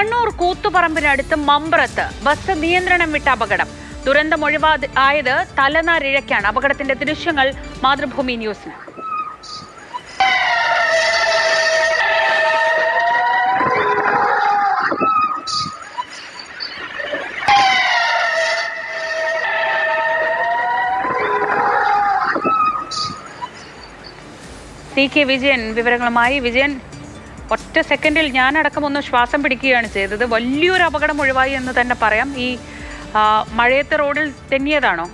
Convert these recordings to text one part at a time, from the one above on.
Kannur കൂത്തുപറമ്പിനടുത്ത് മമ്പ്രത്ത് bus നിയന്ത്രണം വിട്ട അപകടം. ദുരന്തമൊഴിവായത് തലനാരിഴയ്ക്കാണ്. അപകടത്തിന്റെ ദൃശ്യങ്ങൾ മാതൃഭൂമി ന്യൂസിന്. CK വിജയൻ വിവരങ്ങളുമായി. വിജയൻ, ഒറ്റ സെക്കൻഡിൽ ഞാനടക്കം ഒന്ന് ശ്വാസം പിടിക്കുകയാണ് ചെയ്തത്. വലിയൊരു അപകടം ഒഴിവായി എന്ന് തന്നെ പറയാം. ഈ മഴയത്തെ റോഡിൽ തെന്നിയതാണോ?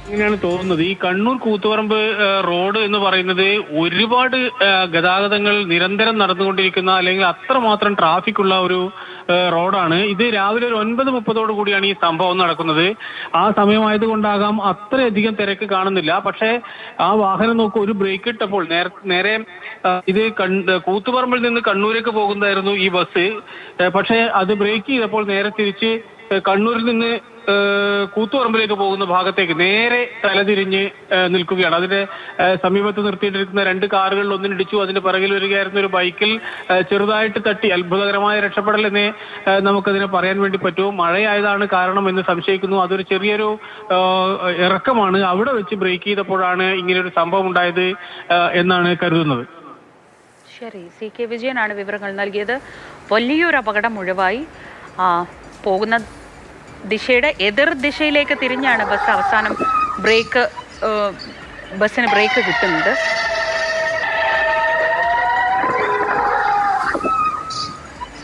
അങ്ങനെയാണ് തോന്നുന്നത്. ഈ കണ്ണൂർ കൂത്തുപറമ്പ് റോഡ് എന്ന് പറയുന്നത് ഒരുപാട് ഗതാഗതങ്ങൾ നിരന്തരം നടന്നുകൊണ്ടിരിക്കുന്ന, അല്ലെങ്കിൽ അത്രമാത്രം ട്രാഫിക് ഉള്ള ഒരു റോഡാണ്. ഇത് രാവിലെ ഒരു 9:30 കൂടിയാണ് ഈ സംഭവം നടക്കുന്നത്. ആ സമയമായതുകൊണ്ടാകാം അത്രയധികം തിരക്ക് കാണുന്നില്ല. പക്ഷേ ആ വാഹനം നോക്കൂ, ഒരു ബ്രേക്ക് ഇട്ടപ്പോൾ നേരെ ഇത് കൂത്തുപറമ്പിൽ നിന്ന് കണ്ണൂരേക്ക് പോകുന്നതായിരുന്നു ഈ ബസ്. പക്ഷേ അത് ബ്രേക്ക് ചെയ്തപ്പോൾ നേരെ തിരിച്ച് കണ്ണൂരിൽ നിന്ന് കൂത്തുപറമ്പിലേക്ക് പോകുന്ന ഭാഗത്തേക്ക് നേരെ തലതിരിഞ്ഞ് നിൽക്കുകയാണ്. അതിന്റെ സമീപത്ത് നിർത്തിയിട്ടിരിക്കുന്ന 2 കാറുകളിൽ ഒന്നിനിടിച്ചു. അതിന്റെ പിറകിൽ വരികയായിരുന്ന ഒരു ബൈക്കിൽ ചെറുതായിട്ട് തട്ടി. അത്ഭുതകരമായ രക്ഷപ്പെടൽ എന്നേ നമുക്കതിനെ പറയാൻ വേണ്ടി പറ്റൂ. മഴയായതാണ് കാരണം എന്ന് സംശയിക്കുന്നു. അതൊരു ചെറിയൊരു ഇറക്കമാണ്. അവിടെ വെച്ച് ബ്രേക്ക് ചെയ്തപ്പോഴാണ് ഇങ്ങനെയൊരു സംഭവം ഉണ്ടായത് എന്നാണ് കരുതുന്നത്. ശരി, CK വിജയനാണ് വിവരങ്ങൾ നൽകിയത്. വലിയൊരു അപകടം ഒഴിവായി. പോകുന്ന ദിശയുടെ എതിർ ദിശയിലേക്ക് തിരിഞ്ഞാണ് ബസ് അവസാനം ബസ്സിന് ബ്രേക്ക് കിട്ടുന്നത്.